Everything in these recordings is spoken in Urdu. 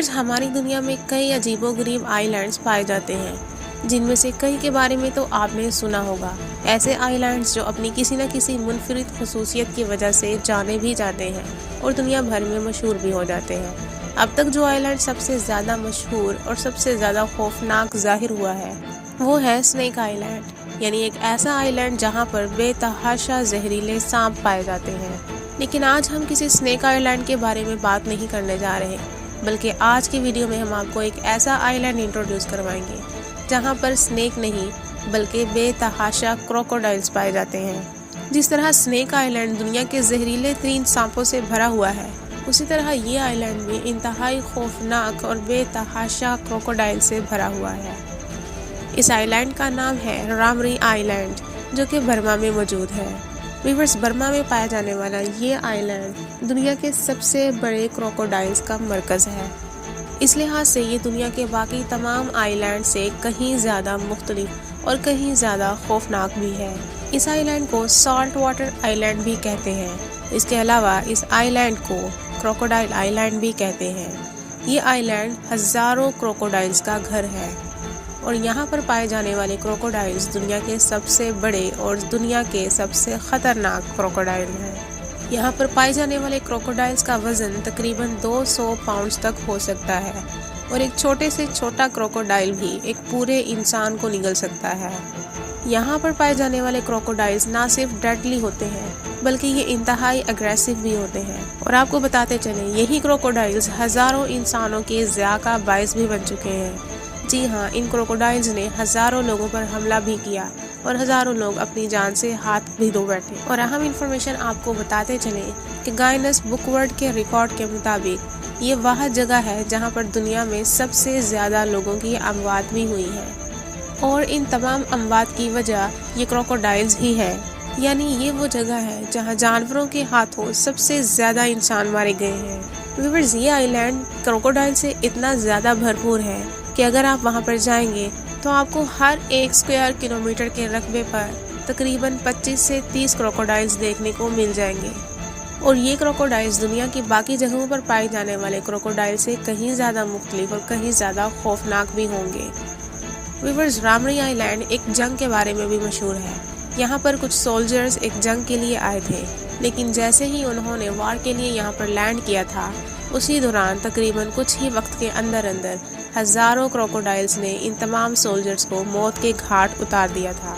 ویورز، ہماری دنیا میں کئی عجیب و غریب آئی لینڈز پائے جاتے ہیں، جن میں سے کئی کے بارے میں تو آپ نے سنا ہوگا۔ ایسے آئی لینڈز جو اپنی کسی نہ کسی منفرد خصوصیت کی وجہ سے جانے بھی جاتے ہیں اور دنیا بھر میں مشہور بھی ہو جاتے ہیں۔ اب تک جو آئی لینڈ سب سے زیادہ مشہور اور سب سے زیادہ خوفناک ظاہر ہوا ہے وہ ہے اسنیک آئی لینڈ، یعنی ایک ایسا آئی لینڈ جہاں پر بے تحاشا زہریلے سانپ پائے جاتے ہیں۔ لیکن آج ہم کسی اسنیک آئی لینڈ کے بارے میں بات نہیں کرنے جا رہے، بلکہ آج کی ویڈیو میں ہم آپ کو ایک ایسا آئی لینڈ انٹروڈیوس کروائیں گے جہاں پر اسنیک نہیں بلکہ بے تحاشا کروکوڈائلز پائے جاتے ہیں۔ جس طرح اسنیک آئی لینڈ دنیا کے زہریلے ترین سانپوں سے بھرا ہوا ہے، اسی طرح یہ آئی لینڈ بھی انتہائی خوفناک اور بے تحاشا کروکوڈائل سے بھرا ہوا ہے۔ اس آئی لینڈ کا نام ہے رامری آئی لینڈ، جو کہ برما میں موجود ہے۔ ویورز، برما میں پایا جانے والا یہ آئی لینڈ دنیا کے سب سے بڑے کروکوڈائلز کا مرکز ہے۔ اس لحاظ سے یہ دنیا کے باقی تمام آئی لینڈ سے کہیں زیادہ مختلف اور کہیں زیادہ خوفناک بھی ہے۔ اس آئی لینڈ کو سالٹ واٹر آئی لینڈ بھی کہتے ہیں۔ اس کے علاوہ اس آئی لینڈ کو کروکوڈائل آئی لینڈ بھی کہتے ہیں۔ یہ آئی لینڈ ہزاروں کروکوڈائلز کا گھر ہے اور یہاں پر پائے جانے والے کروکوڈائلز دنیا کے سب سے بڑے اور دنیا کے سب سے خطرناک کروکوڈائل ہیں۔ یہاں پر پائے جانے والے کروکوڈائلز کا وزن تقریباً 200 پاؤنڈز تک ہو سکتا ہے اور ایک چھوٹے سے چھوٹا کروکوڈائل بھی ایک پورے انسان کو نگل سکتا ہے۔ یہاں پر پائے جانے والے کروکوڈائلز نہ صرف ڈیڈلی ہوتے ہیں بلکہ یہ انتہائی اگریسو بھی ہوتے ہیں، اور آپ کو بتاتے چلیں یہی کروکوڈائلز ہزاروں انسانوں کے ضیاع کا باعث بھی بن چکے ہیں۔ جی ہاں، ان کروکوڈائلز نے ہزاروں لوگوں پر حملہ بھی کیا اور ہزاروں لوگ اپنی جان سے ہاتھ بھی دھو بیٹھے۔ اور اہم انفارمیشن آپ کو بتاتے چلیں کہ گائنس بک ورلڈ کے ریکارڈ کے مطابق یہ وہ جگہ ہے جہاں پر دنیا میں سب سے زیادہ لوگوں کی اموات بھی ہوئی ہے، اور ان تمام اموات کی وجہ یہ کروکوڈائلز ہی ہے۔ یعنی یہ وہ جگہ ہے جہاں جانوروں کے ہاتھوں سب سے زیادہ انسان مارے گئے ہیں۔ ویورز، یہ آئی لینڈ کروکوڈائل سے اتنا زیادہ بھرپور ہے کہ اگر آپ وہاں پر جائیں گے تو آپ کو ہر 1 اسکوائر کلومیٹر کے رقبے پر تقریباً 25 سے 30 کروکوڈائلز دیکھنے کو مل جائیں گے، اور یہ کروکوڈائلز دنیا کی باقی جگہوں پر پائے جانے والے کروکوڈائل سے کہیں زیادہ مختلف اور کہیں زیادہ خوفناک بھی ہوں گے۔ ویورز، رامری آئی لینڈ ایک جنگ کے بارے میں بھی مشہور ہے۔ یہاں پر کچھ سولجرز ایک جنگ کے لیے آئے تھے، لیکن جیسے ہی انہوں نے وار کے لیے یہاں پر لینڈ کیا تھا، اسی دوران تقریباً کچھ ہی وقت کے اندر ہزاروں کروکوڈائلز نے ان تمام سولجرز کو موت کے گھاٹ اتار دیا تھا،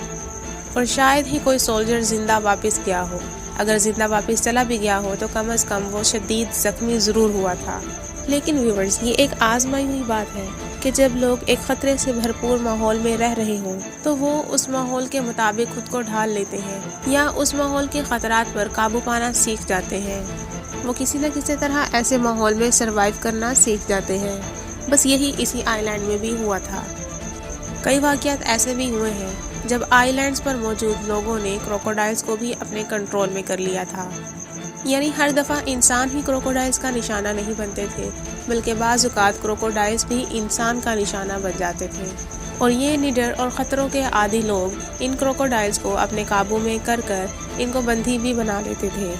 اور شاید ہی کوئی سولجر زندہ واپس گیا ہو۔ اگر زندہ واپس چلا بھی گیا ہو تو کم از کم وہ شدید زخمی ضرور ہوا تھا۔ لیکن ویورز، یہ ایک آزمائی ہوئی بات ہے کہ جب لوگ ایک خطرے سے بھرپور ماحول میں رہ رہے ہوں تو وہ اس ماحول کے مطابق خود کو ڈھال لیتے ہیں یا اس ماحول کے خطرات پر قابو پانا سیکھ جاتے ہیں۔ وہ کسی نہ کسی طرح ایسے ماحول میں سروائیو کرنا سیکھ جاتے ہیں۔ بس یہی اسی آئی لینڈ میں بھی ہوا تھا۔ کئی واقعات ایسے بھی ہوئے ہیں جب آئی لینڈز پر موجود لوگوں نے کروکوڈائلز کو بھی اپنے کنٹرول میں کر لیا تھا۔ یعنی ہر دفعہ انسان ہی کروکوڈائلز کا نشانہ نہیں بنتے تھے، بلکہ بعض اوقات کروکوڈائلز بھی انسان کا نشانہ بن جاتے تھے، اور یہ نڈر اور خطروں کے عادی لوگ ان کروکوڈائلز کو اپنے قابو میں کر ان کو بندھی بھی بنا لیتے تھے۔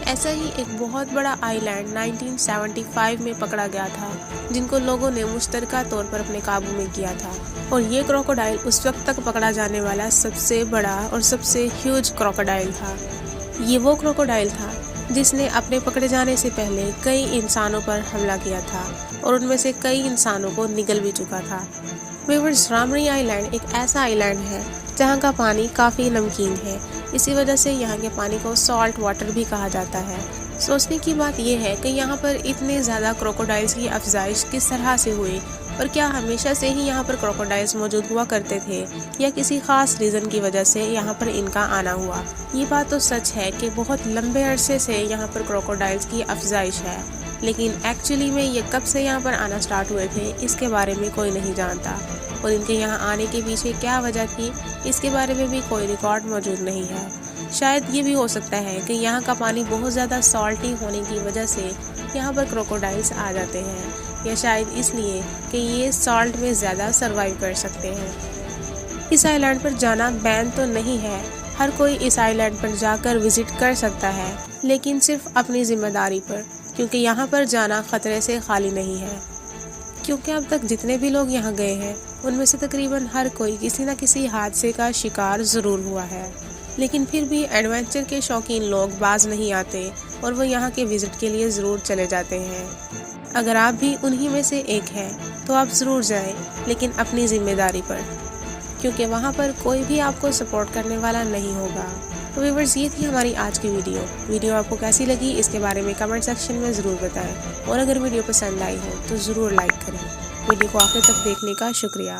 ایسا ہی ایک بہت بڑا آئی لینڈ 1975 میں پکڑا گیا تھا، جن کو لوگوں نے مشترکہ طور پر اپنے قابو میں کیا تھا، اور یہ کروکوڈائل اس وقت تک پکڑا جانے والا سب سے بڑا اور سب سے ہیوج کروکوڈائل تھا۔ یہ وہ کروکوڈائل تھا جس نے اپنے پکڑے جانے سے پہلے کئی انسانوں پر حملہ کیا تھا اور ان میں سے کئی انسانوں کو نگل بھی چکا تھا۔ ویورز، رامری آئی لینڈ ایک ایسا آئی لینڈ ہے جہاں کا پانی کافی نمکین ہے، اسی وجہ سے یہاں کے پانی کو سالٹ واٹر بھی کہا جاتا ہے۔ سوچنے کی بات یہ ہے کہ یہاں پر اتنے زیادہ کروکوڈائلز کی افزائش کس طرح سے ہوئی، اور کیا ہمیشہ سے ہی یہاں پر کروکوڈائلز موجود ہوا کرتے تھے یا کسی خاص ریزن کی وجہ سے یہاں پر ان کا آنا ہوا۔ یہ بات تو سچ ہے کہ بہت لمبے عرصے سے یہاں پر کروکوڈائلز کی افزائش ہے، لیکن ایکچولی میں یہ کب سے یہاں پر آنا سٹارٹ ہوئے تھے اس کے بارے میں کوئی نہیں جانتا، اور ان کے یہاں آنے کے پیچھے کیا وجہ تھی اس کے بارے میں بھی کوئی ریکارڈ موجود نہیں ہے۔ شاید یہ بھی ہو سکتا ہے کہ یہاں کا پانی بہت زیادہ سالٹی ہونے کی وجہ سے یہاں پر کروکوڈائلز آ جاتے ہیں، یا شاید اس لیے کہ یہ سالٹ میں زیادہ سروائیو کر سکتے ہیں۔ اس آئی لینڈ پر جانا بین تو نہیں ہے، ہر کوئی اس آئی لینڈ پر جا کر وزٹ کر سکتا ہے، لیکن صرف اپنی ذمہ داری پر، کیونکہ یہاں پر جانا خطرے سے خالی نہیں ہے۔ کیونکہ اب تک جتنے بھی لوگ یہاں گئے ہیں ان میں سے تقریباً ہر کوئی کسی نہ کسی حادثے کا شکار ضرور ہوا ہے، لیکن پھر بھی ایڈونچر کے شوقین لوگ باز نہیں آتے اور وہ یہاں کے وزٹ کے لیے ضرور چلے جاتے ہیں۔ اگر آپ بھی انہی میں سے ایک ہیں تو آپ ضرور جائیں، لیکن اپنی ذمہ داری پر، کیونکہ وہاں پر کوئی بھی آپ کو سپورٹ کرنے والا نہیں ہوگا۔ تو ویورز، یہ تھی ہماری آج کی ویڈیو آپ کو کیسی لگی اس کے بارے میں کمنٹ سیکشن میں ضرور بتائیں، اور اگر ویڈیو پسند آئی ہو تو ضرور لائک کریں۔ ویڈیو کو آخر تک دیکھنے کا شکریہ۔